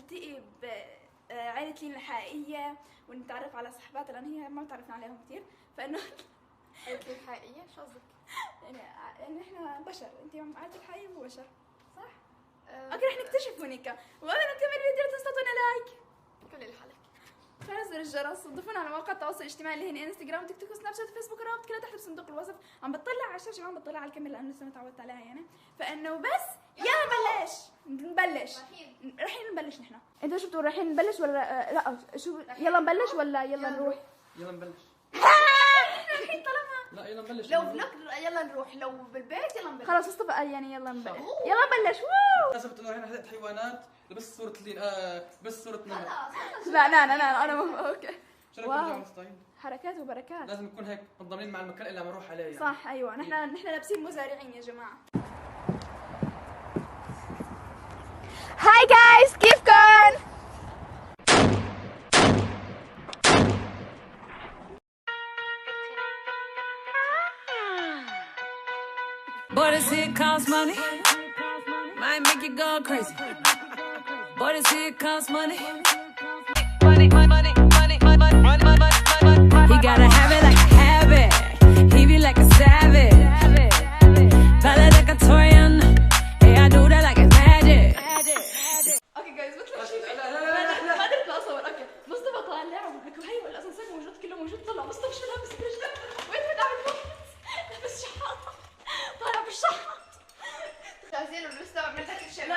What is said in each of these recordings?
نلتقي بعائلة لين الحقيقية ونتعرف على صحباتها لأن هي ما تعرفنا عليهم كثير، فإنه عائلة لين الحقيقية شو قصدك؟ يعني إحنا بشر، أنت عائلة الحقيقية مو بشر، صح؟ أوكي رح نكتشف هونيك، وقبل ما نكمل الفيديو لا تنسوا تعطونا لايك. كملي لحالك. فعلوا زر الجرس وضيفونا على مواقع التواصل الاجتماعي اللي هن انستغرام وتيك توك وسناب شات وفيسبوك، الرابط كلها تحت بصندوق الوصف. عم بطلع على الشاشه، ما عم بطلع على الكاميرا لانه لسه ما تعودت عليها يعني، فانه بس يلا نبلش. رايحين نبلش نحن. انت شو بتقول رايحين نبلش ولا لا شو؟ يلا نبلش ولا يلا نروح؟ يلا نبلش. الحين طالما لا يلا نبلش. لو فلوق يلا نروح، لو بالبيت يلا نبلش. خلاص مصطفى قال يعني يلا نبلش. يلا نبلش. ووو حسبت انه هنا حلقة حيوانات بس صورة لين بس صورة نمر. لا انا اوكي. شو رايك واو. نرجع ستايل؟ حركات وبركات. لازم نكون هيك منضمين مع المكان اللي عم نروح عليه يعني. صح ايوه، نحن لابسين مزارعين يا جماعه. هاي جايز كيفكن؟ Boy, this shit costs money. Might make you go crazy. Boy, this shit costs money. Money, money, money, money, money, money, money. He gotta have it like a habit. He be like a savage. Valedictorian. Hey, I do that like it's magic. اوكي جايز بطلع شيء. لا ما قدرت اصور. اوكي مصطفى طالع ولك وهي والاسانسير موجود كله موجود. طلع مصطفى شو لابس برجله؟ وين عامل لابس شحاطه طالع بالشحط. جاهزين ونستوعب من ذاك الشيء. لا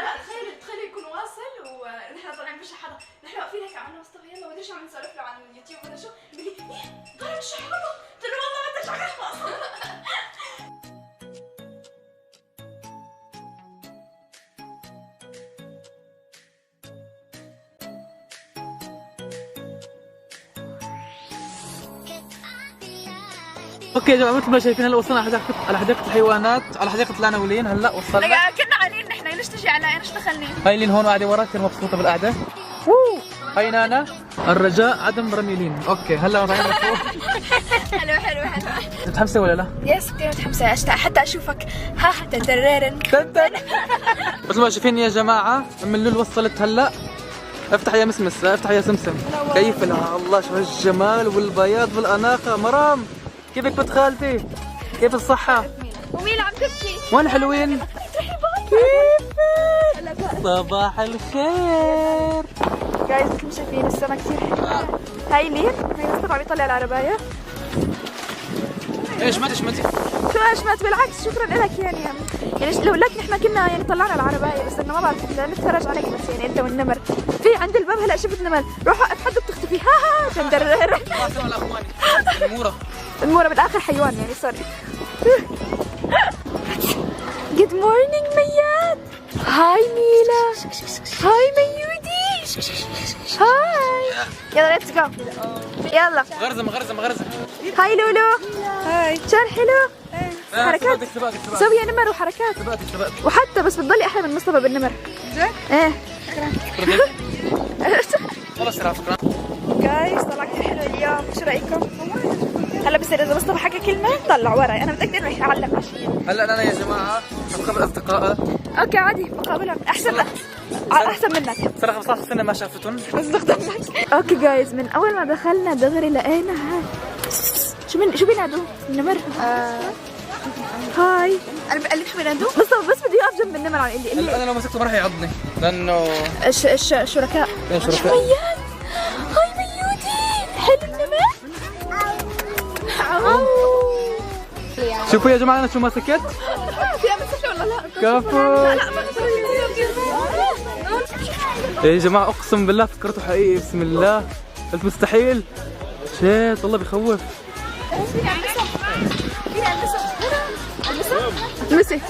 تخيل يكون واصل ونحن طالعين بالشحاطه. نحن واقفين هيك عملنا مصطفى يلا ودري شو عم نسولف له عن اليوتيوب ولا شو، بيقول لي ايه طالع بالشحاطه. قلت له والله ما انت شغال اصلا. اوكي يا جماعة مثل ما شايفين هلا وصلنا على حديقة الحيوانات، على حديقة العناولين هلا وصلنا. كنا عالين نحن ليش تجي علي؟ ايش دخلني؟ هاي لين هون قاعدة وراك كثير مبسوطة بالقعدة. هاي نانا. الرجاء عدم رمي لين. اوكي هلا رايحين لفوق. حلو متحمسة ولا لا؟ يس كثير متحمسة اشتاق حتى اشوفك. ها تدررن مثل ما شايفين يا جماعة ام اللول وصلت هلا. افتح يا مسمس، افتح يا سمسم. كيف لها الله شو هالجمال والبياض والاناقة. مرام كيفك بنت خالتي؟ كيف الصحة؟ ومين عم تبكي؟ وين حلوين؟ كيفك؟ صباح الخير. جايز مثل ما شايفين السما كثير حلوة. هاي لين هاي مصطفى عم يطلع العرباية. ايش ما تشمتي؟ شو اشمت؟ بالعكس شكرا لك يعني لولاك نحن كنا يعني طلعنا العرباية بس انه ما بعرف نتفرج عليك بس يعني انت والنمر. في عند الباب هلا شفت نمر، روحوا ابحثوا بتختفي. ها تندرر. المورة بالاخر حيوان يعني سوري. جود مورنينج مياد. هاي ميلا. هاي ميودي. هاي يلا ليتس جو. يلا غرزة. هاي لولو. هاي شان حلو. حركات سباقك سوي يا نمر وحركات وحتى بس بتضلي احلى من مصطفى بالنمر. ايه خلص على فكرة. جايز طلع كثير حلو اليوم، شو رايكم؟ هلا بصير اذا مصطفى حكى كلمه طلع وراي، انا متاكده انه رح يعلق على شيء. هلا انا يا جماعة بقابل اصدقائي. اوكي عادي بقابلهم احسن منك. صراحة 15 سنة ما شافتهم. استخدمك. اوكي جايز من اول ما دخلنا دغري لقينا هاي شو بينادوا؟ النمر. هاي انا بقلب شو بينادوا؟ بس بدي اقف جنب النمر عم يقول لي انا لو مسكته ما راح يعضني لانه شركاء. مياد هاي ميودي حلو النمر. شوفوا يا جماعة انا شو مسكت. فيها مسكة ولا لا؟ كفو. يا جماعة اقسم بالله فكرته حقيقي. بسم الله قلت مستحيل. شيت والله بخوف. مسي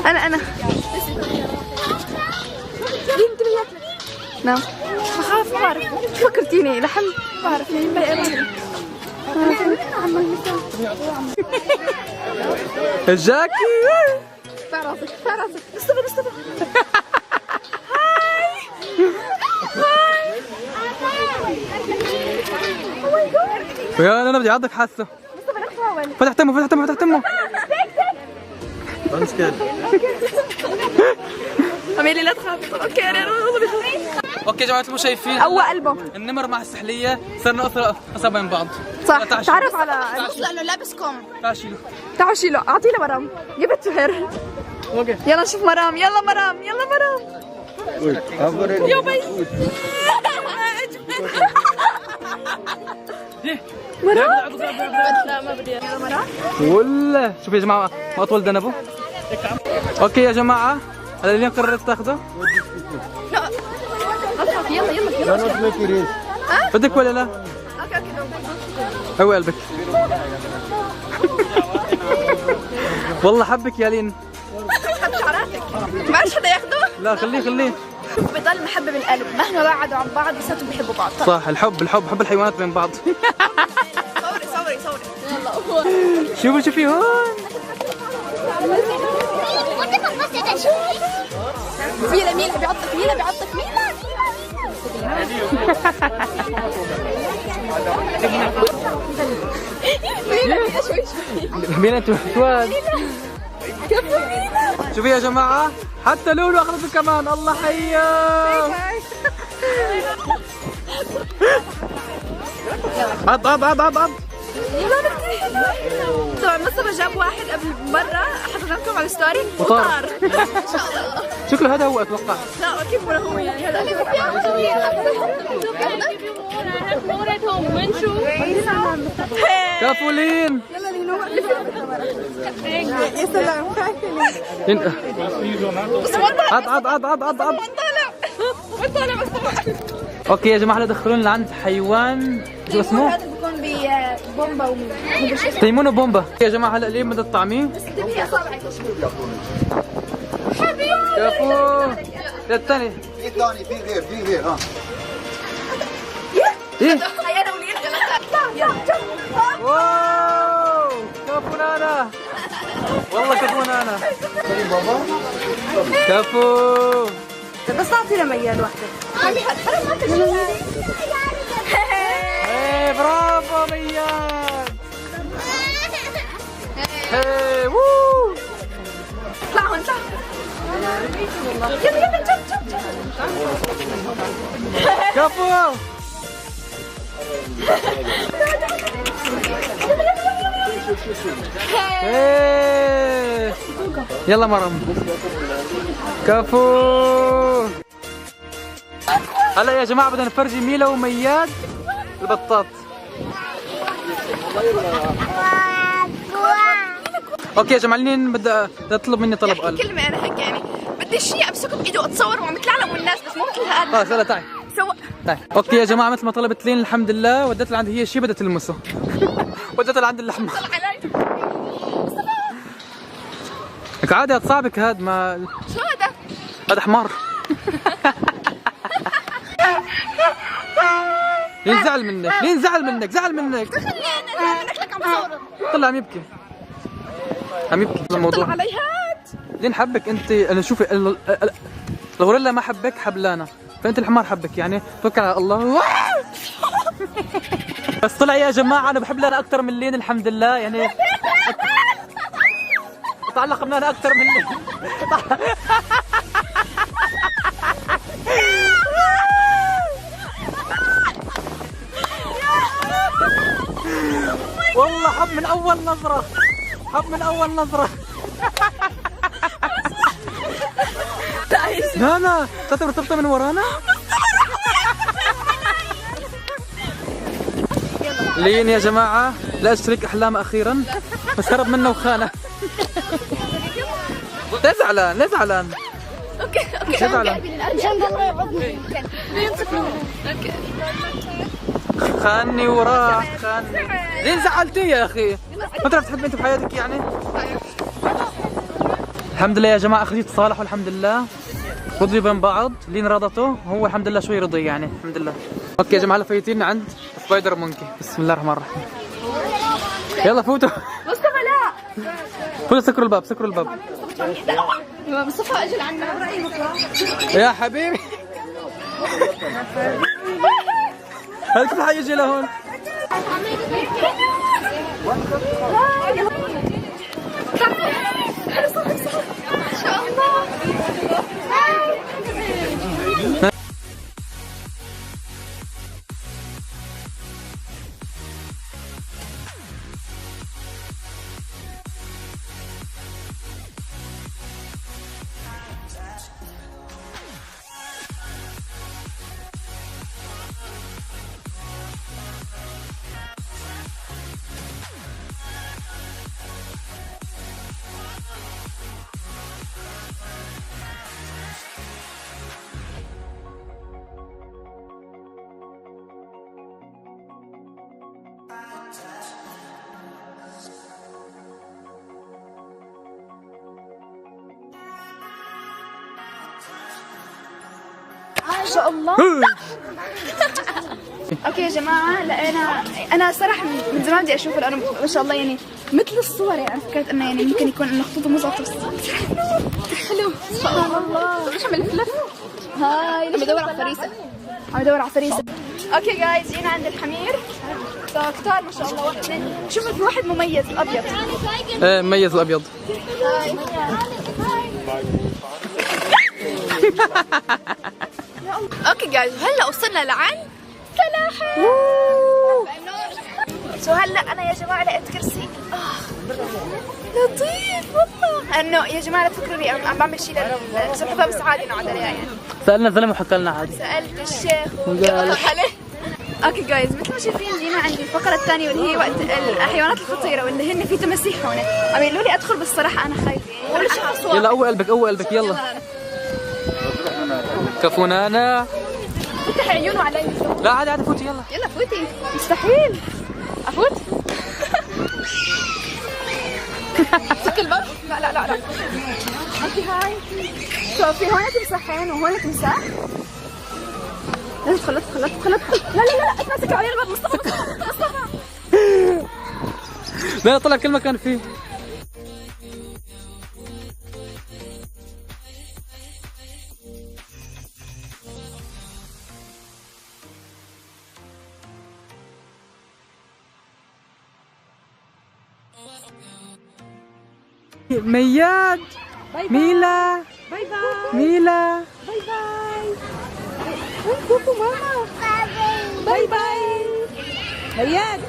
انا نعم بخاف ما بعرف شو فكرتيني لحم ما بعرف يعني الجاكي. فراسك مصطفى يا انا بدي اعضك حاسه. فتح تمه. أميلي لا تخافي. اوكي والله بخاف. اوكي يا جماعه انتم شايفين قوى قلبه. النمر مع السحليه صرنا اثر بين بعض. صح. تعال تعرف على لانه لابس كم. تعال شيله. تعالوا شيله. اعطينا مرام. جبت سهر. اوكي يلا نشوف مرام. يلا مرام. يلا مرام. يا بي. مرام. لا ما بدي. يلا مرام. ولا شوف يا جماعه ما اطول ذنبه. اوكي يا جماعه هذا اللي قررت تاخذه. يلا يلا. بدك ولا لا؟ هو قلبك. والله حبك يا لين. حب شعراتك. ما حدا ياخده؟ لا خليه. شوف بضل محبة بالقلب مهما بعدوا عن بعض لساتهم بيحبوا بعض. صح حب الحيوانات بين بعض. صوري. يلا شوفي هون. ميلا بيعطف. ميلا شوي. مين انتوا اخوان؟ شوفي يا جماعة حتى لولو اخذته كمان. الله حياه. عض. طبعا مصطفى جاب واحد قبل مرة حطينا لكم على الستوري وطار. ان شاء الله. شكله هذا هو اتوقع. لا كيف ولا هو يعني هذا كفولين. يلا لينو. يا سلام. عض. طالع مصطفى. اوكي يا جماعة هلا دخلونا لعند حيوان شو اسمه؟ هذا بيكون ببومبا تيمون بومبا. يا جماعة هلا ليه بدها تطعميه؟ تبني اصابعك. كفو. الثاني. في ثاني في غير ها. ايه؟ هيا انا ولينا. واو كفو نانا. والله كفو نانا. كفو. بس اعطينا ميال واحدة. ايه برافو مياد. ايه ووو. اطلع هون اطلع. يلا جب. كفو. ايه يلا مرم. كفو. هلا يا جماعة بدنا نفرجي ميلا ومياد البطاط. اوكي يا جماعة لين بدي اطلب مني طلب قلب. كلمة انا هيك يعني بدي شيء امسكه بايدي واتصور وعم يتلعلم والناس بس مو مثل هذا. يلا تعي. اوكي يا جماعة مثل ما طلبت لين الحمد لله وديت لعند هي شيء بدها تلمسه. وديت لعند اللحمة. لك عادي اتصابك هاد ما شو هذا؟ هذا حمار. لين زعل منك. خلينا لك عم صورك. طلع عم يبكي الموضوع. طلع علي هات. لين حبك انت. انا شوفي الغوريلا ما حبك حبلانه فانت الحمار حبك يعني توكل على الله. بس طلع يا جماعه انا بحب لانا اكثر من لين الحمد لله يعني. تعلق بلانا اكثر من لين. والله حب من اول نظره. نانا تعتبر تربطه من ورانا. لين يا جماعه لا اشترك احلام اخيرا بس هرب منه وخانه. لا زعلان. اوكي خاني وراه. لين زعلتيه يا اخي. ما تعرف تحب انت بحياتك يعني. الحمد لله يا جماعه اخذت تصالحوا الحمد لله. رضيوا بين بعض. لين رضته هو الحمد لله شوي رضي يعني الحمد لله. اوكي يا جماعه هلا فايتين عند سبايدر مونكي. بسم الله الرحمن الرحيم. يلا فوتوا. مصطفى لا. فوتوا سكروا الباب. مصطفى اجل عنا برايي بكره. يا حبيبي. هل كيف حيجي لهون؟ ان شاء الله. شاء الله. اوكي يا جماعه، لقينا انا صراحه من زمان بدي اشوفه لانه ما شاء الله يعني مثل الصور، يعني فكرت انه يعني ممكن يكون انه خطوطه مزعطه. حلو سبحان الله. ليش عم يلف؟ هاي عم يدور على فريسه، عم يدور على فريسه. اوكي جايز، جينا عند الحمير. كتار ما شاء الله، واحد اثنين. شوفوا في واحد مميز الابيض. ايه مميز الابيض. هاي اوكي جايز، هلا وصلنا لعند سلاحف. سو هلا انا يا جماعه لقيت كرسي لطيف والله. انه يا جماعه لا تفكروني عم بعمل شيء للسلحفاه، بس عادي نقعد عليها يعني. سالنا زلمه وحكى لنا عادي. سالت الشيخ وقال عليه. اوكي جايز، مثل ما شايفين جينا عند الفقره الثانيه واللي هي وقت الحيوانات الخطيره، واللي هن في تماسيح هون. عم يقولوا لي ادخل، بس الصراحه انا خايفه يعني. يلا قوي قلبك، قوي قلبك، يلا. كفونانا. فتح عيونه علي. لا عادي عادي، فوتي يلا. يلا فوتي. مستحيل افوت. سك الباب. لا لا لا لا. اوكي هاي. شوف في هون تمساحين وهون تمساح. لا تدخل لا تدخل لا تدخل لا تدخل. لا لا لا اتمسك علي الباب. مصطفى لا طلع كل مكان فيه. مياد. ميلا. باي باي. ميلا. باي باي. وين كوكو ماما؟ باي باي. مياد.